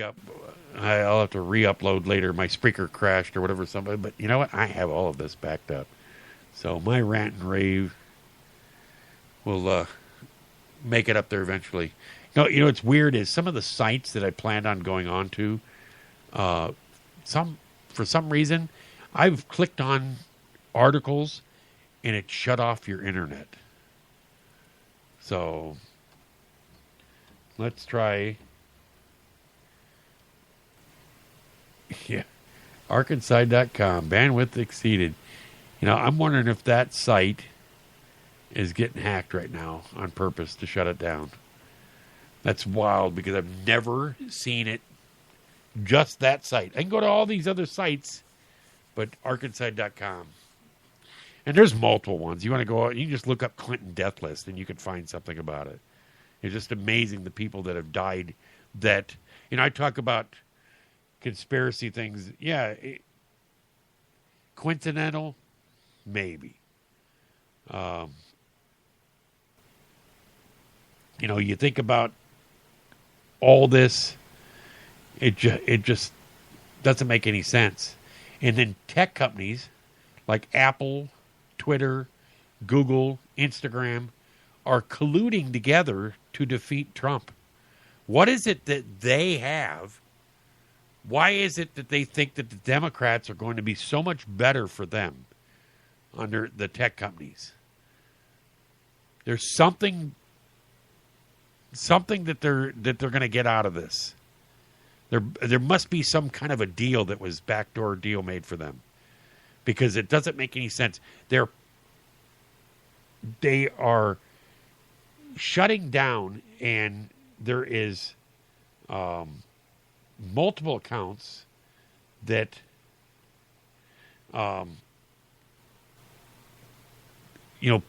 I'll have to re-upload later. My Spreaker crashed or whatever. Somebody, but you know what? I have all of this backed up. So my rant and rave will make it up there eventually. You know, what's weird is some of the sites that I planned on going on to, for some reason, I've clicked on articles and it shut off your internet. So let's try. Yeah. Arkansas.com. Bandwidth exceeded. You know, I'm wondering if that site is getting hacked right now on purpose to shut it down. That's wild because I've never seen it. Just that site. I can go to all these other sites, but Arkansas.com. And there's multiple ones. You want to go out, you can just look up Clinton death list and you can find something about it. It's just amazing the people that have died that, you know, I talk about conspiracy things. Yeah. Coincidental? Maybe. You know, you think about all this, it just doesn't make any sense. And then tech companies like Apple, Twitter, Google, Instagram are colluding together to defeat Trump. What is it that they have? Why is it that they think that the Democrats are going to be so much better for them under the tech companies? There's something that they're going to get out of this. There must be some kind of a deal that was backdoor deal made for them, because it doesn't make any sense. They are shutting down, and there is multiple accounts that you know,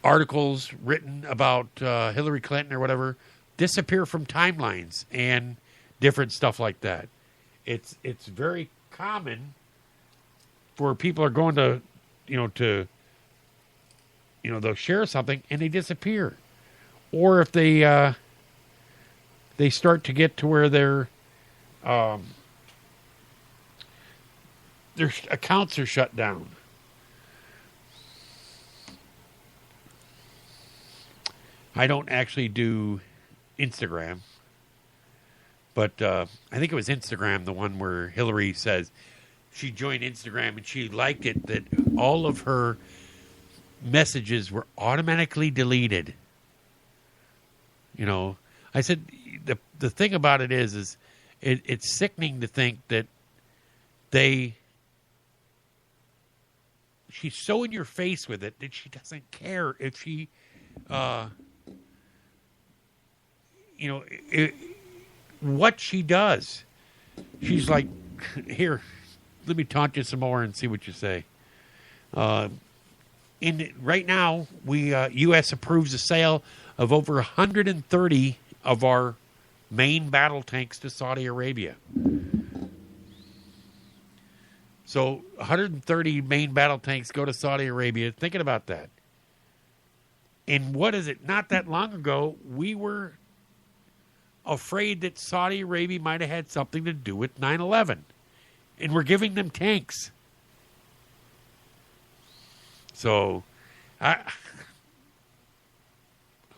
articles written about Hillary Clinton or whatever disappear from timelines and different stuff like that. It's very common for people are going to, they'll share something and they disappear. Or if they start to get to where their accounts are shut down. I don't actually do Instagram, but I think it was Instagram, the one where Hillary says she joined Instagram and she liked it, that all of her messages were automatically deleted. You know, I said the thing about it is it's sickening to think that she's so in your face with it that she doesn't care if she, what she does. She's like, here, let me taunt you some more and see what you say. Right now, U.S. approves the sale of over 130 of our main battle tanks to Saudi Arabia. So 130 main battle tanks go to Saudi Arabia. Thinking about that. And what is it? Not that long ago, we were afraid that Saudi Arabia might have had something to do with 9/11. And we're giving them tanks. So,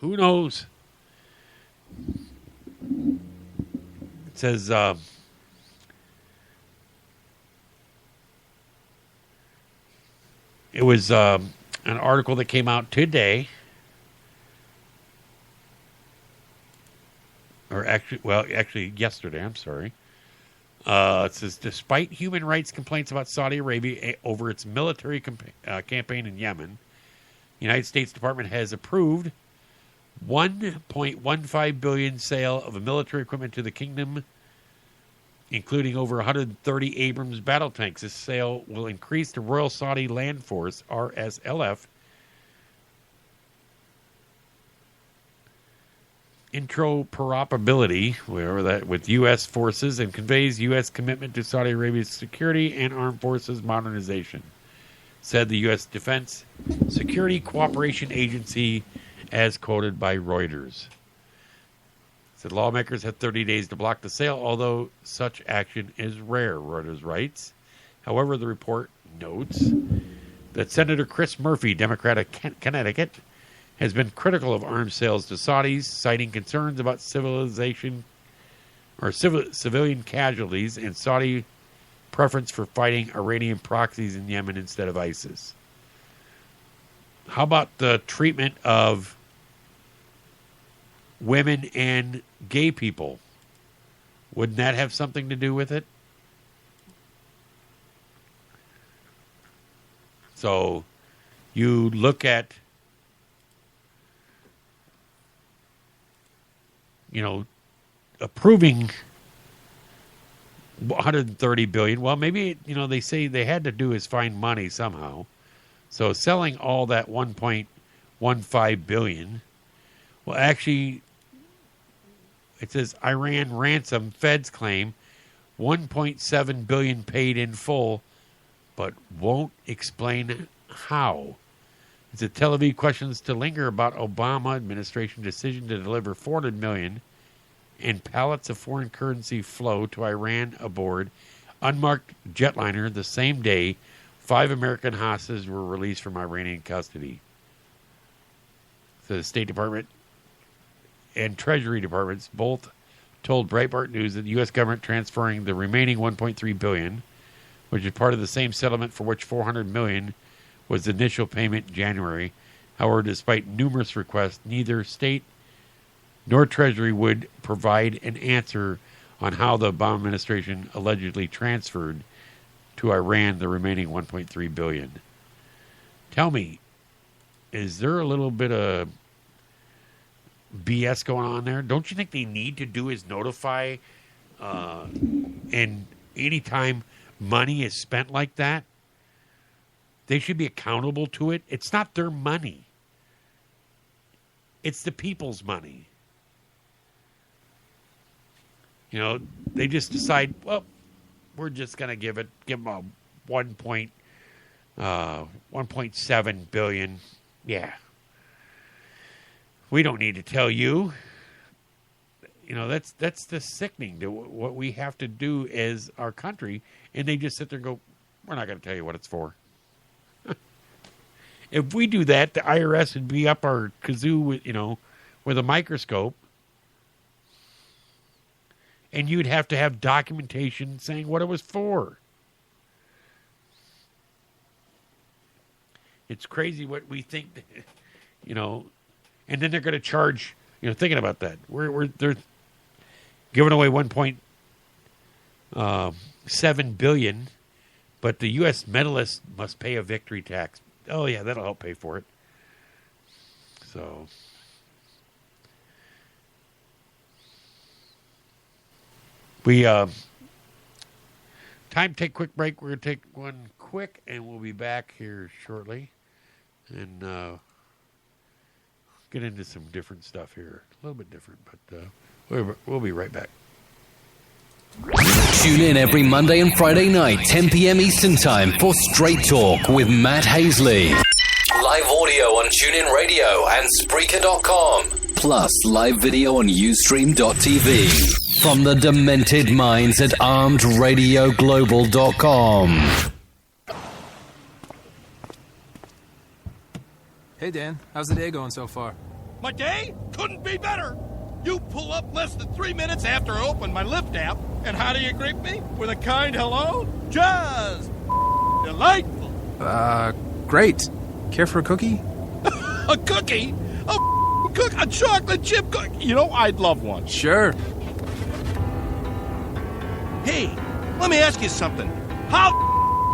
who knows? It says, it was an article that came out today. Or actually yesterday, I'm sorry. It says, despite human rights complaints about Saudi Arabia over its military campaign in Yemen, the United States Department has approved $1.15 billion sale of military equipment to the kingdom, including over 130 Abrams battle tanks. This sale will increase the Royal Saudi Land Force, RSLF, interoperability, whatever that, with U.S. forces, and conveys U.S. commitment to Saudi Arabia's security and armed forces modernization, said the U.S. Defense Security Cooperation Agency, as quoted by Reuters. Said lawmakers have 30 days to block the sale, although such action is rare, Reuters writes. However, the report notes that Senator Chris Murphy, Democrat of Connecticut, has been critical of arms sales to Saudis, citing concerns about civilian casualties and Saudi preference for fighting Iranian proxies in Yemen instead of ISIS. How about the treatment of women and gay people? Wouldn't that have something to do with it? So you look at, approving $130 billion. Well, maybe, they say they had to do is find money somehow. So selling all that $1.15 billion, well, actually, it says Iran ransom, feds claim $1.7 billion paid in full, but won't explain how. It's a Tel Aviv questions to linger about Obama administration decision to deliver $400 million in pallets of foreign currency flow to Iran aboard unmarked jetliner the same day 5 American hostages were released from Iranian custody. So the State Department and Treasury Departments both told Breitbart News that the U.S. government transferring the remaining $1.3 billion, which is part of the same settlement for which $400 million was the initial payment in January. However, despite numerous requests, neither state nor Treasury would provide an answer on how the Obama administration allegedly transferred to Iran the remaining $1.3 billion. Tell me, is there a little bit of BS going on there? Don't you think they need to do is notify, and anytime money is spent like that, they should be accountable to it? It's not their money. It's the people's money. They just decide, well, we're just going to give them a 1.7 billion. Yeah. We don't need to tell you. That's the sickening to what we have to do as our country. And they just sit there and go, we're not going to tell you what it's for. If we do that, the IRS would be up our kazoo with a microscope. And you'd have to have documentation saying what it was for. It's crazy what we think, and then they're going to charge, thinking about that. They're giving away $1.7 billion, but the U.S. medalists must pay a victory tax. Oh, yeah, that'll help pay for it. So we time to take a quick break. We're going to take one quick, and we'll be back here shortly and get into some different stuff here. A little bit different, but we'll be right back. Tune in every Monday and Friday night, 10 p.m. Eastern Time for Straight Talk with Matt Hasley. Live audio on TuneIn Radio and Spreaker.com. Plus live video on Ustream.tv. From the demented minds at ArmedRadioGlobal.com. Hey, Dan. How's the day going so far? My day couldn't be better. You pull up less than 3 minutes after I open my Lyft app, and how do you greet me? With a kind hello? Just delightful. Great. Care for a cookie? A cookie? A chocolate chip cookie? I'd love one. Sure. Hey, let me ask you something. How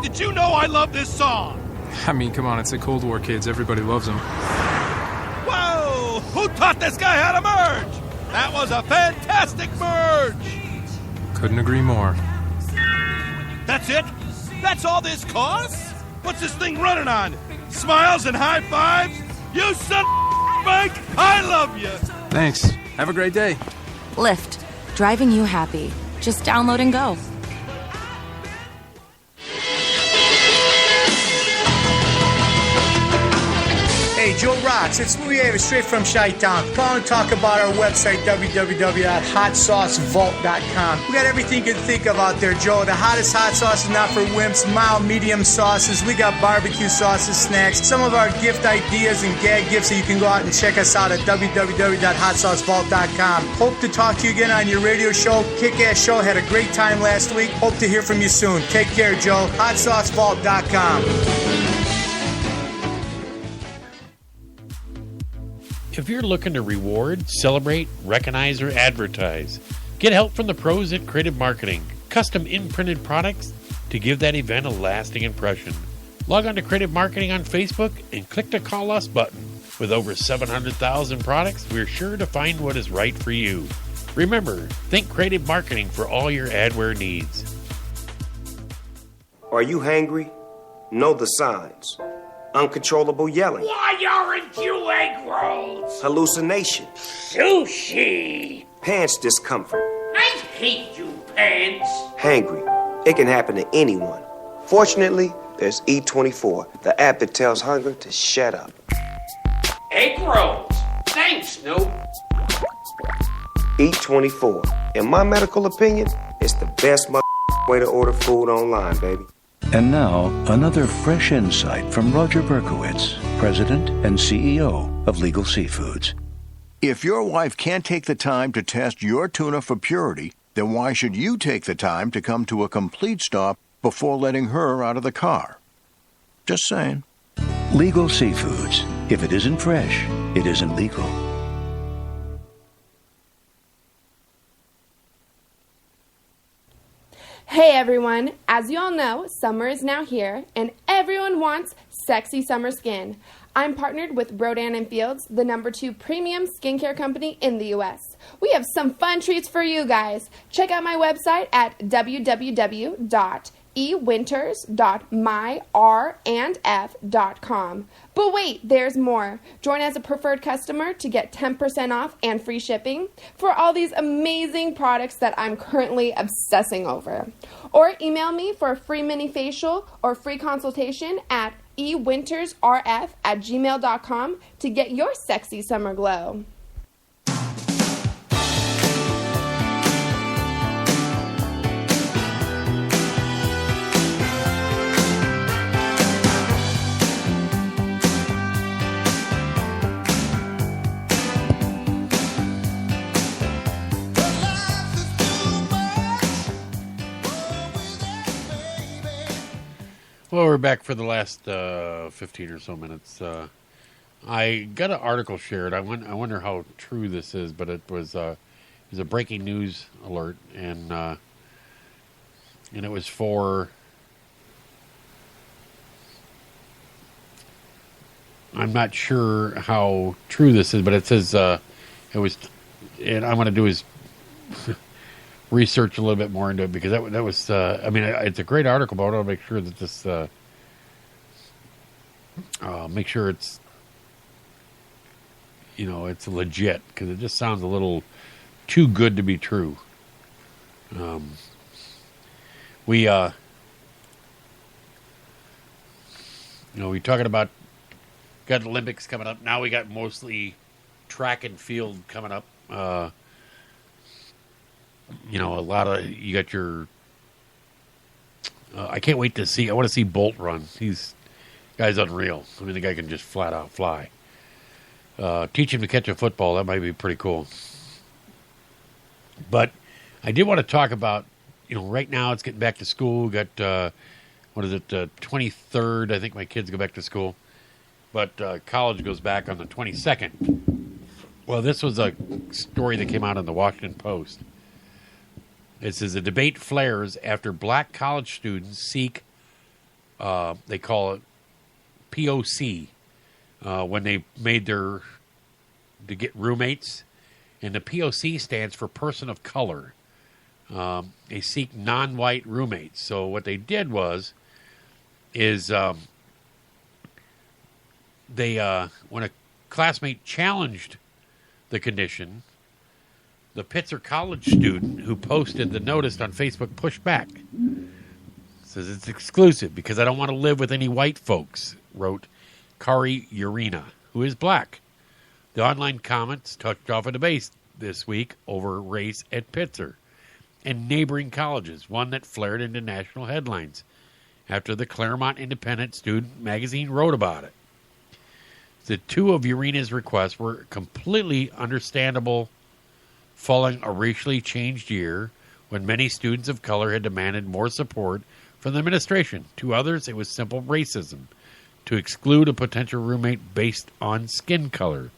did you know I love this song? I mean, come on, it's the Cold War, kids. Everybody loves them. Whoa! Who taught this guy how to merge? That was a fantastic merge! Couldn't agree more. That's it? That's all this costs? What's this thing running on? Smiles and high fives? You son of a Mike, I love you! Thanks. Have a great day. Lyft. Driving you happy. Just download and go. Hey, Hey, Joe Rocks. It's Louie Avis, straight from Chi-Town. Calling to talk about our website, www.hotsaucevault.com. We got everything you can think of out there, Joe. The hottest hot sauces, not for wimps, mild, medium sauces. We got barbecue sauces, snacks, some of our gift ideas and gag gifts that you can go out and check us out at www.hotsaucevault.com. Hope to talk to you again on your radio show. Kick-ass show. Had a great time last week. Hope to hear from you soon. Take care, Joe. hotsaucevault.com. If you're looking to reward, celebrate, recognize, or advertise, get help from the pros at Creative Marketing. Custom imprinted products to give that event a lasting impression. Log on to Creative Marketing on Facebook and click the Call Us button. With over 700,000 products, we're sure to find what is right for you. Remember, think Creative Marketing for all your adware needs. Are you hangry? Know the signs. Uncontrollable yelling. Why aren't you egg rolls? Hallucination. Sushi. Pants discomfort. I hate you, pants. Hangry. It can happen to anyone. Fortunately, there's E24, the app that tells hunger to shut up. Egg rolls. Thanks, Snoop. E24. In my medical opinion, it's the best way to order food online, baby. And now, another fresh insight from Roger Berkowitz, President and CEO of Legal Seafoods. If your wife can't take the time to test your tuna for purity, then why should you take the time to come to a complete stop before letting her out of the car? Just saying. Legal Seafoods. If it isn't fresh, it isn't legal. Hey everyone, as you all know, summer is now here and everyone wants sexy summer skin. I'm partnered with Rodan & Fields, the #2 premium skincare company in the US. We have some fun treats for you guys. Check out my website at www.ewinters.myrandf.com. But wait, there's more. Join as a preferred customer to get 10% off and free shipping for all these amazing products that I'm currently obsessing over. Or email me for a free mini facial or free consultation at ewintersrf@gmail.com to get your sexy summer glow. Well, we're back for the last 15 or so minutes. I got an article shared. I wonder how true this is, but it was a breaking news alert, and it was for. I'm not sure how true this is, but it says it was, and I'm going to do is research a little bit more into it, because that was I mean, it's a great article, but I want to make sure that this make sure it's, it's legit, because it just sounds a little too good to be true. We talking about, got the Olympics coming up. Now we got mostly track and field coming up. A lot of, you got your, I can't wait to see, I want to see Bolt run. Guy's unreal. I mean, the guy can just flat out fly. Teach him to catch a football, that might be pretty cool. But I did want to talk about, right now it's getting back to school. Got, 23rd, I think my kids go back to school. But college goes back on the 22nd. Well, this was a story that came out in the Washington Post. It says a debate flares after black college students seek, they call it POC, when they made to get roommates. And the POC stands for person of color. They seek non-white roommates. So what they did is when a classmate challenged the condition, the Pitzer College student who posted the notice on Facebook pushed back. Says it's exclusive because I don't want to live with any white folks, wrote Kari Urena, who is black. The online comments touched off a debate this week over race at Pitzer and neighboring colleges, one that flared into national headlines after the Claremont Independent Student magazine wrote about it. The two of Urina's requests were completely understandable following a racially changed year when many students of color had demanded more support from the administration. To others, it was simple racism to exclude a potential roommate based on skin color.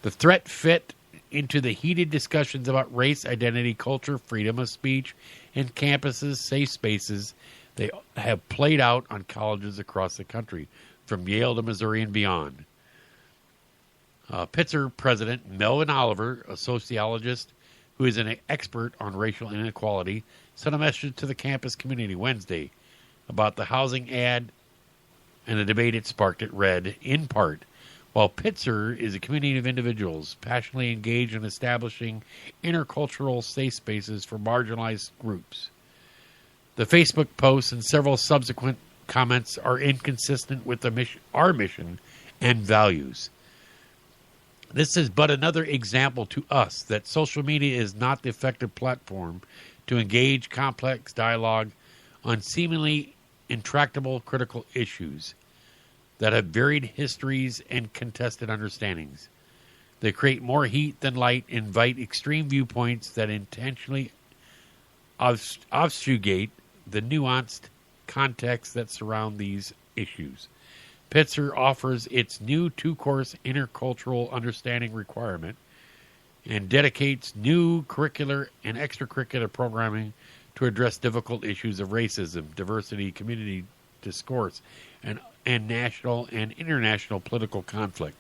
The threat fit into the heated discussions about race, identity, culture, freedom of speech, and campuses, safe spaces they have played out on colleges across the country, from Yale to Missouri and beyond. Pitzer president Melvin Oliver, a sociologist who is an expert on racial inequality, sent a message to the campus community Wednesday about the housing ad and the debate it sparked. It read, in part, while Pitzer is a community of individuals passionately engaged in establishing intercultural safe spaces for marginalized groups. The Facebook posts and several subsequent comments are inconsistent with our mission and values. This is but another example to us that social media is not the effective platform to engage complex dialogue on seemingly intractable critical issues that have varied histories and contested understandings. They create more heat than light, invite extreme viewpoints that intentionally obfuscate the nuanced context that surround these issues. Pitzer offers its new 2-course intercultural understanding requirement and dedicates new curricular and extracurricular programming to address difficult issues of racism, diversity, community discourse, and national and international political conflict.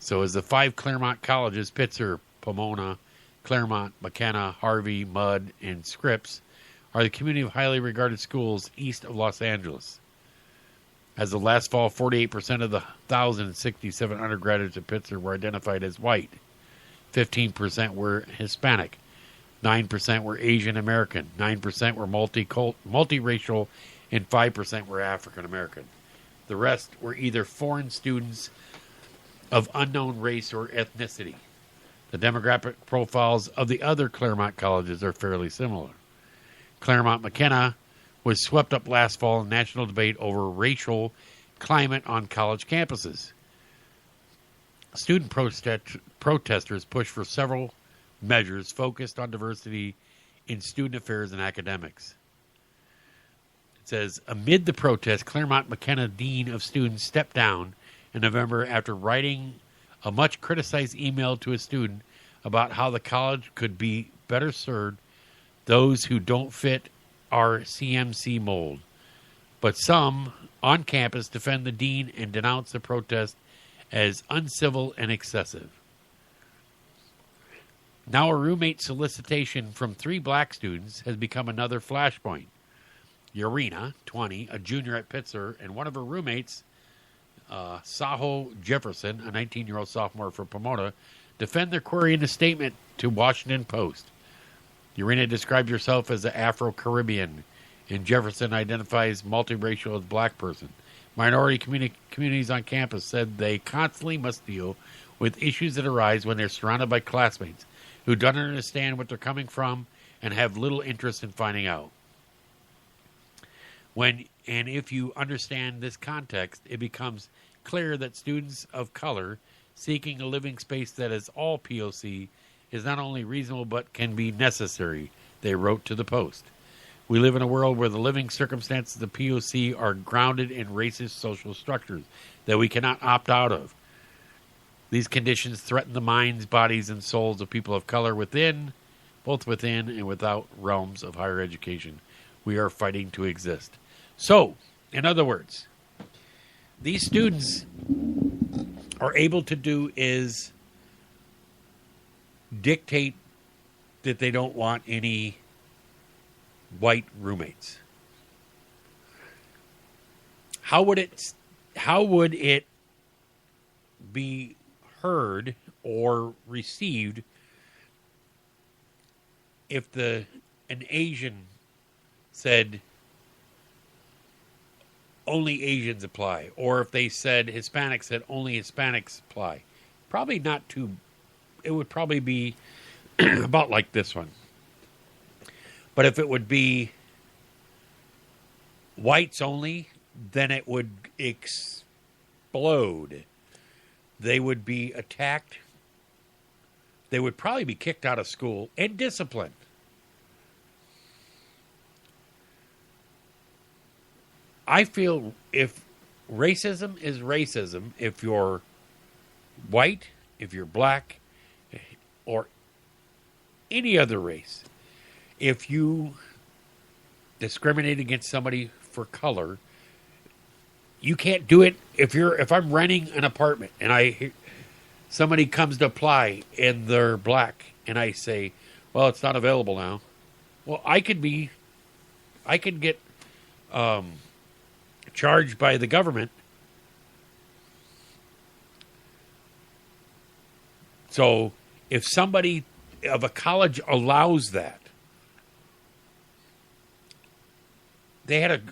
So as the 5 Claremont colleges, Pitzer, Pomona, Claremont, McKenna, Harvey, Mudd, and Scripps, are the community of highly regarded schools east of Los Angeles. As of last fall, 48% of the 1,067 undergraduates at Pitzer were identified as white. 15% were Hispanic. 9% were Asian American. 9% were multiracial, and 5% were African American. The rest were either foreign students of unknown race or ethnicity. The demographic profiles of the other Claremont colleges are fairly similar. Claremont McKenna was swept up last fall in national debate over racial climate on college campuses. Student protesters pushed for several measures focused on diversity in student affairs and academics. It says, amid the protest, Claremont McKenna Dean of Students stepped down in November after writing a much criticized email to a student about how the college could be better served those who don't fit our CMC mold. But some on campus defend the dean and denounce the protest as uncivil and excessive. Now a roommate solicitation from 3 black students has become another flashpoint. Urina, 20, a junior at Pitzer, and one of her roommates, Saho Jefferson, a 19-year-old sophomore from Pomona, defend their query in a statement to Washington Post. Urina described herself as an Afro-Caribbean, and Jefferson identifies multiracial as black person. Minority communities on campus said they constantly must deal with issues that arise when they're surrounded by classmates who don't understand what they're coming from and have little interest in finding out. If you understand this context, it becomes clear that students of color seeking a living space that is all POC is not only reasonable but can be necessary, they wrote to the Post. We live in a world where the living circumstances of POC are grounded in racist social structures that we cannot opt out of. These conditions threaten the minds, bodies, and souls of people of color both within and without realms of higher education. We are fighting to exist. So, in other words, these students are able to do is dictate that they don't want any white roommates. How would it be heard or received if an Asian said, only Asians apply, or if they said Hispanics, said only Hispanics apply. Probably not too. It would probably be about like this one. But if it would be whites only, then it would explode. They would be attacked. They would probably be kicked out of school and disciplined. I feel if racism is racism, if you're white, if you're black, or any other race, if you discriminate against somebody for color, you can't do it. If I'm renting an apartment and somebody comes to apply and they're black and I say, well, it's not available now. Well, I could get charged by the government. So if somebody of a college allows that, they had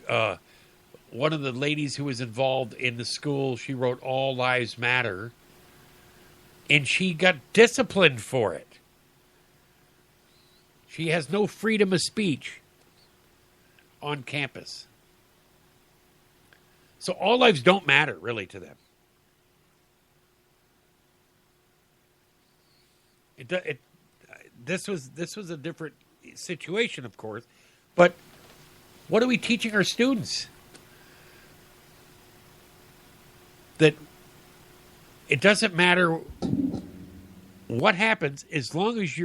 one of the ladies who was involved in the school, she wrote All Lives Matter, and she got disciplined for it. She has no freedom of speech on campus. So all lives don't matter, really, to them. This was a different situation, of course, but what are we teaching our students? That it doesn't matter what happens as long as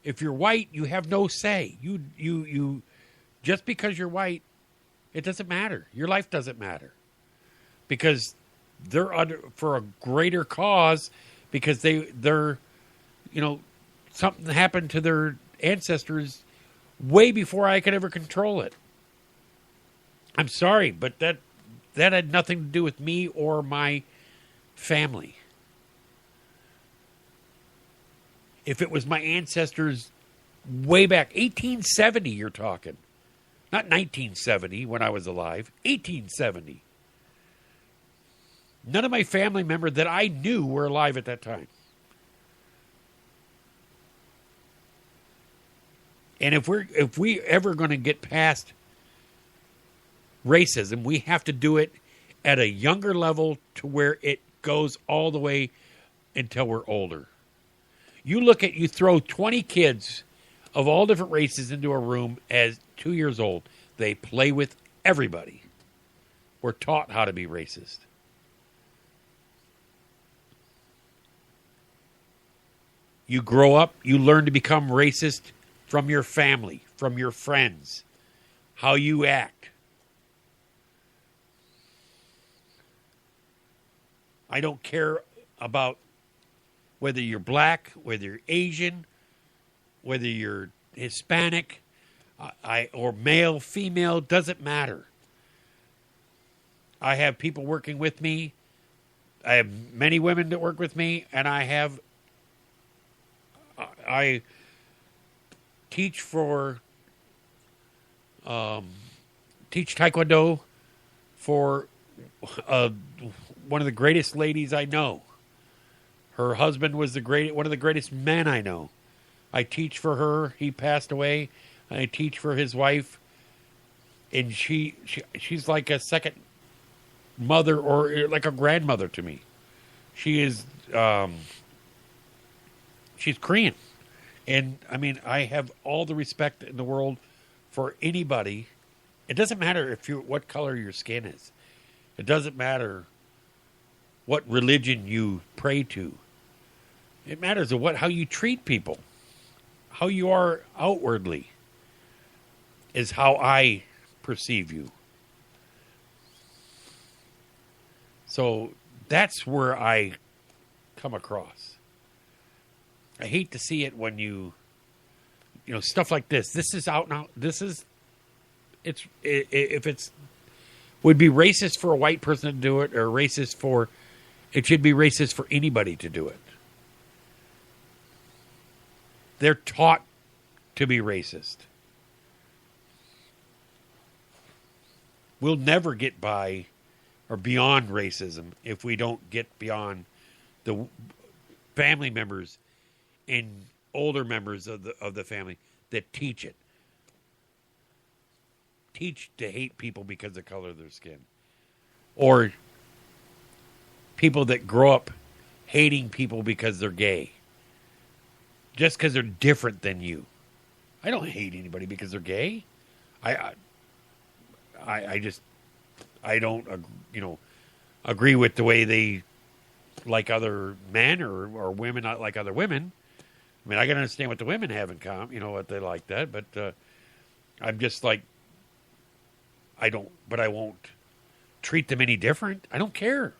if you're white, you have no say. You just because you're white, it doesn't matter. Your life doesn't matter because they're for a greater cause, because they're something happened to their ancestors way before I could ever control it. I'm sorry, but that had nothing to do with me or my family. If it was my ancestors way back, 1870 you're talking. Not 1970 when I was alive, 1870. None of my family members that I knew were alive at that time. And if we ever going to get past racism, we have to do it at a younger level to where it goes all the way until we're older. You throw 20 kids of all different races into a room as 2 years old. They play with everybody. We're taught how to be racist. You grow up, you learn to become racist from your family, from your friends, how you act. I don't care about whether you're black, whether you're Asian, whether you're Hispanic, or male, female, doesn't matter. I have people working with me. I have many women that work with me, and I teach teach Taekwondo for one of the greatest ladies I know. Her husband was one of the greatest men I know. I teach for her. He passed away. I teach for his wife, and she's like a second mother or like a grandmother to me. She is she's Korean. And, I mean, I have all the respect in the world for anybody. It doesn't matter what color your skin is. It doesn't matter what religion you pray to. It matters how you treat people. How you are outwardly is how I perceive you. So that's where I come across. I hate to see it when stuff like this. This is out now. If it's would be racist for a white person to do it, or it should be racist for anybody to do it. They're taught to be racist. we'll never get by or beyond racism if we don't get beyond the family members and older members of the family that teach it. Teach to hate people because of the color of their skin. Or people that grow up hating people because they're gay. Just because they're different than you. I don't hate anybody because they're gay. I don't, agree with the way they like other men or women not like other women. I mean, I can understand what the women have in common, what they like that, but I'm just like, I won't treat them any different. I don't care.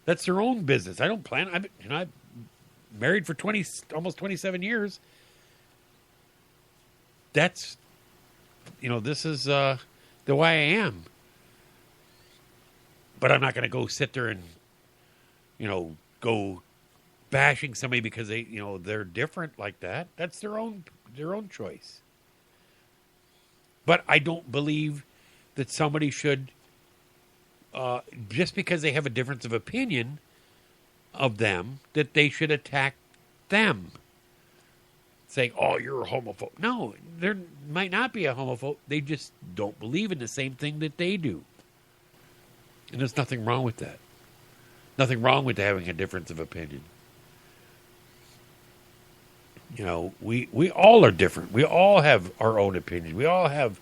That's their own business. I don't plan. I'm married for almost 27 years. That's, this is the way I am. But I'm not going to go sit there and, go bashing somebody because they're different like that. That's their own choice. But I don't believe that somebody should, just because they have a difference of opinion of them, that they should attack them. Saying, oh, you're a homophobe. No, there might not be a homophobe. They just don't believe in the same thing that they do. And there's nothing wrong with that. Nothing wrong with having a difference of opinion. We all are different. We all have our own opinions. We all have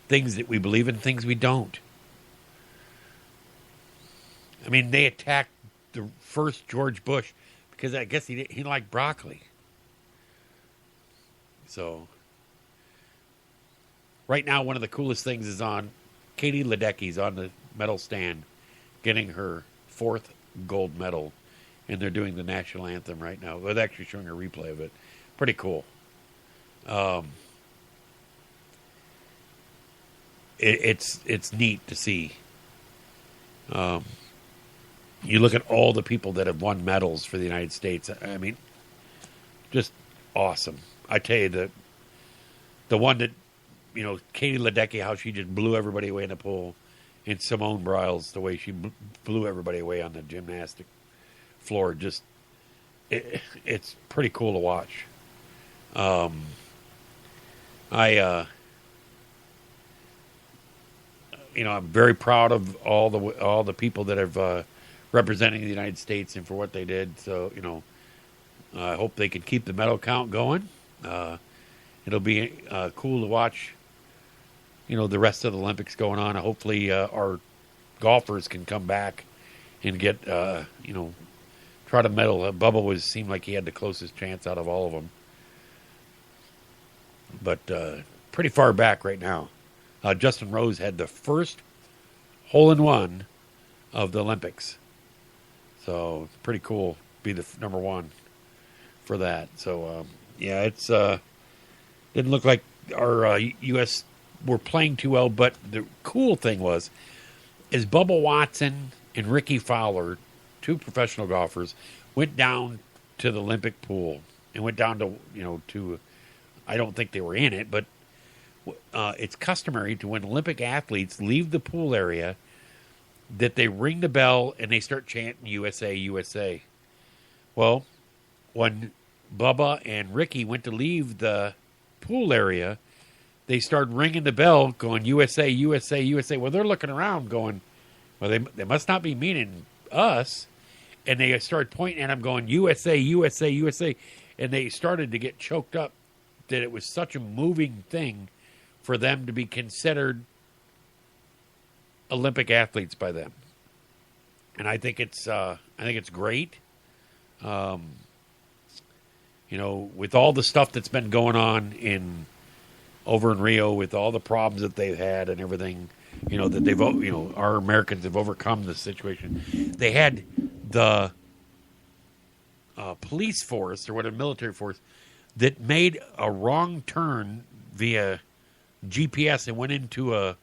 things that we believe in, things we don't. I mean, they attacked the first George Bush because I guess he liked broccoli. So, right now, one of the coolest things is on Katie Ledecky's on the medal stand, getting her 4th gold medal, and they're doing the national anthem right now. They're actually showing a replay of it. Pretty cool. It's neat to see. You look at all the people that have won medals for the United States. I mean, just awesome. I tell you, the one that, Katie Ledecky, how she just blew everybody away in the pool, and Simone Biles, the way she blew everybody away on the gymnastic floor, just, it's pretty cool to watch. I'm very proud of all the people that have representing the United States and for what they did. So, I hope they can keep the medal count going. It'll be cool to watch, the rest of the Olympics going on. Hopefully our golfers can come back and get, try to medal. Bubba seemed like he had the closest chance out of all of them. But pretty far back right now. Justin Rose had the first hole-in-one of the Olympics. So, pretty cool. Be the number one for that. So, it's didn't look like our U.S. were playing too well. But the cool thing is Bubba Watson and Ricky Fowler, 2 professional golfers, went down to the Olympic pool and went down to, I don't think they were in it, but it's customary to when Olympic athletes leave the pool area that they ring the bell and they start chanting USA, USA. Well, when Bubba and Ricky went to leave the pool area, they started ringing the bell going USA, USA, USA. Well, they're looking around going, well, they must not be meaning us. And they started pointing at them going USA, USA, USA. And they started to get choked up that it was such a moving thing for them to be considered Olympic athletes by them. And I think it's great. With all the stuff that's been going on over in Rio, with all the problems that they've had and everything, that our Americans have overcome the situation. They had the police force or military force that made a wrong turn via GPS and went into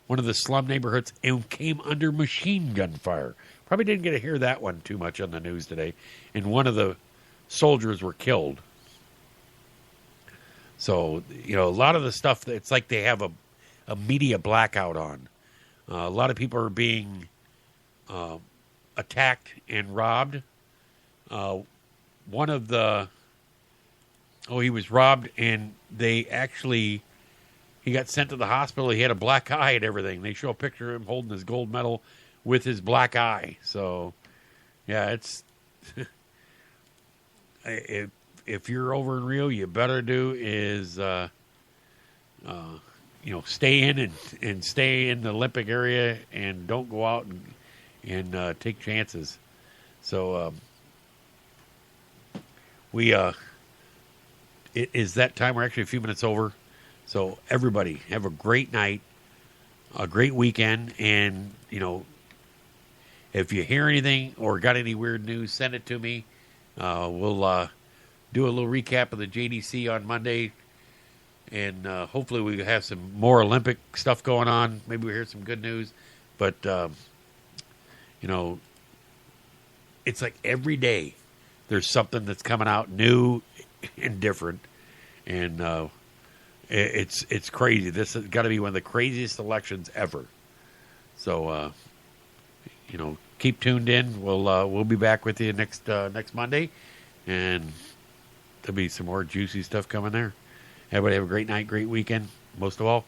one of the slum neighborhoods and came under machine gun fire. Probably didn't get to hear that one too much on the news today. And one of the soldiers were killed. So, a lot of the stuff, it's like they have a media blackout on A lot of people are being attacked and robbed. One of the he was robbed, and he got sent to the hospital. He had a black eye and everything. They show a picture of him holding his gold medal with his black eye. So, yeah, it's if you're over in Rio, you better do is stay in and stay in the Olympic area, and don't go out and take chances. So it is that time. We're actually a few minutes over. So everybody have a great night, a great weekend, and if you hear anything or got any weird news, send it to me. We'll do a little recap of the JDC on Monday, and hopefully we have some more Olympic stuff going on. Maybe we hear some good news, but it's like every day there's something that's coming out new and different, and it's crazy. This has got to be one of the craziest elections ever. So keep tuned in. We'll be back with you next Monday, and there'll be some more juicy stuff coming there. Everybody have a great night, great weekend. Most of all,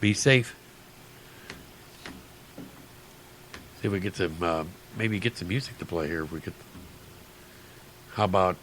be safe. See if we get some maybe get some music to play here. If we could, how about